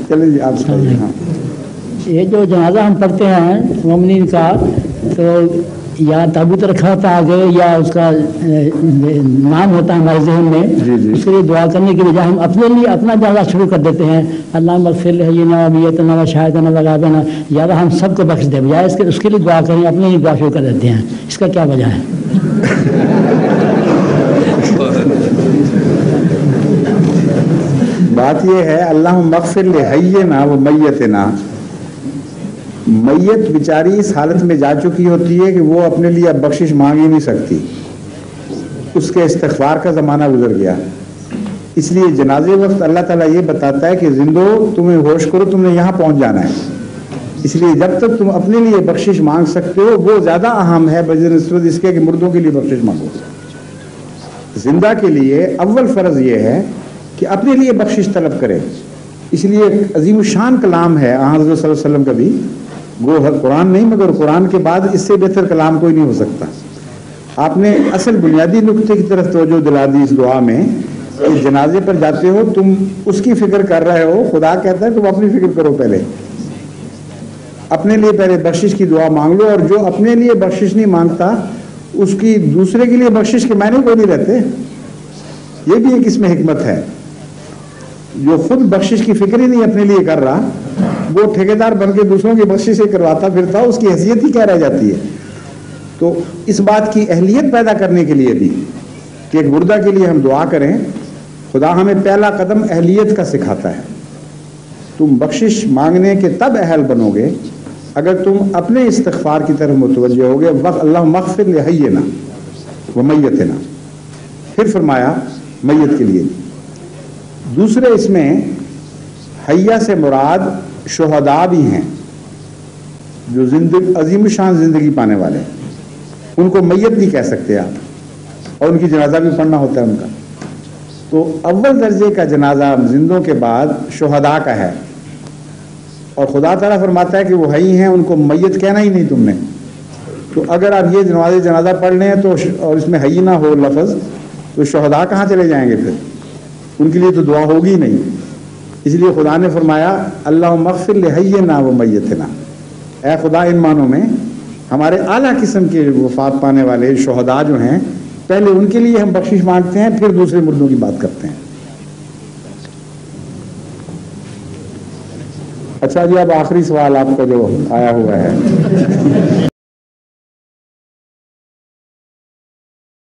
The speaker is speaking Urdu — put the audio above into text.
چلیں جی آپ بتائیے. ہاں یہ جو جنازہ ہم پڑھتے ہیں مومنین کا، تو یا تابوت رکھا ہوتا ہے آگے، یا اس کا نام ہوتا ہے ہمارے ذہن میں، اس کے لیے دعا کرنے کی بجائے ہم اپنے لیے اپنا جنازہ شروع کر دیتے ہیں. اللہم اغفر لحینا و میتنا و شاہدنا و غائبنا، یا ہم سب کو بخش دے، بجائے اس کے لیے دعا کریں اپنے لیے دعا شروع کر دیتے ہیں. اس کا کیا وجہ ہے؟ بات یہ ہے اللہم اغفر لحینا و میتنا، میت بیچاری اس حالت میں جا چکی ہوتی ہے کہ وہ اپنے لیے اب بخشش مانگ ہی نہیں سکتی، اس کے استغفار کا زمانہ گزر گیا. اس لیے جنازے وقت اللہ تعالیٰ یہ بتاتا ہے کہ زندو تمہیں ہوش کرو، تم نے یہاں پہنچ جانا ہے. اس لیے جب تک تم اپنے لیے بخشش مانگ سکتے ہو وہ زیادہ اہم ہے بنسبت اس کے کہ مردوں کے لیے بخشش مانگو. زندہ کے لیے اول فرض یہ ہے کہ اپنے لیے بخشش طلب کرے. اس لیے ایک عظیم الشان کلام ہے حضرت صلی اللہ علیہ وسلم کا بھی، گو قرآن نہیں مگر قرآن کے بعد اس سے بہتر کلام کوئی نہیں ہو سکتا. آپ نے اصل بنیادی نقطے کی طرف توجہ دلا دی اس دعا میں کہ جنازے پر جاتے ہو تم اس کی فکر کر رہے ہو، خدا کہتا ہے تم اپنی فکر کرو، پہلے اپنے لیے پہلے بخشش کی دعا مانگ لو. اور جو اپنے لیے بخشش نہیں مانگتا اس کی دوسرے کے لیے بخشش کے معنی کوئی نہیں رہتے. یہ بھی ایک اس میں حکمت ہے. جو خود بخشش کی فکر ہی نہیں اپنے لیے کر رہا، وہ ٹھیکیدار بن کے دوسروں کی بخشش سے کرواتا پھرتا، اس کی حیثیت ہی کیا رہ جاتی ہے. تو اس بات کی اہلیت پیدا کرنے کے لیے بھی کہ ایک مردہ کے لیے ہم دعا کریں، خدا ہمیں پہلا قدم اہلیت کا سکھاتا ہے. تم بخشش مانگنے کے تب اہل بنو گے اگر تم اپنے استغفار کی طرف متوجہ ہوگے. اللہم اغفر لحینا و میتنا، پھر فرمایا میت کے لیے. دوسرے اس میں حیہ سے مراد شہداء بھی ہیں جو عظیم الشان زندگی پانے والے، ان کو میت نہیں کہہ سکتے آپ، اور ان کی جنازہ بھی پڑھنا ہوتا ہے ان کا. تو اول درجے کا جنازہ زندوں کے بعد شہداء کا ہے، اور خدا تعالیٰ فرماتا ہے کہ وہ حی ہیں، ان کو میت کہنا ہی نہیں تم نے. تو اگر آپ یہ جنازہ پڑھ لیں تو اور اس میں حی نہ ہو لفظ، تو شہداء کہاں چلے جائیں گے؟ پھر ان کے لیے تو دعا ہوگی نہیں. اس لیے خدا نے فرمایا اللہم اغفر لحینا و میتنا، اے خدا ان معنوں میں ہمارے اعلیٰ قسم کے وفات پانے والے شہداء جو ہیں، پہلے ان کے لیے ہم بخشش مانگتے ہیں، پھر دوسرے مردوں کی بات کرتے ہیں. اچھا جی، اب آخری سوال آپ کا جو آیا ہوا ہے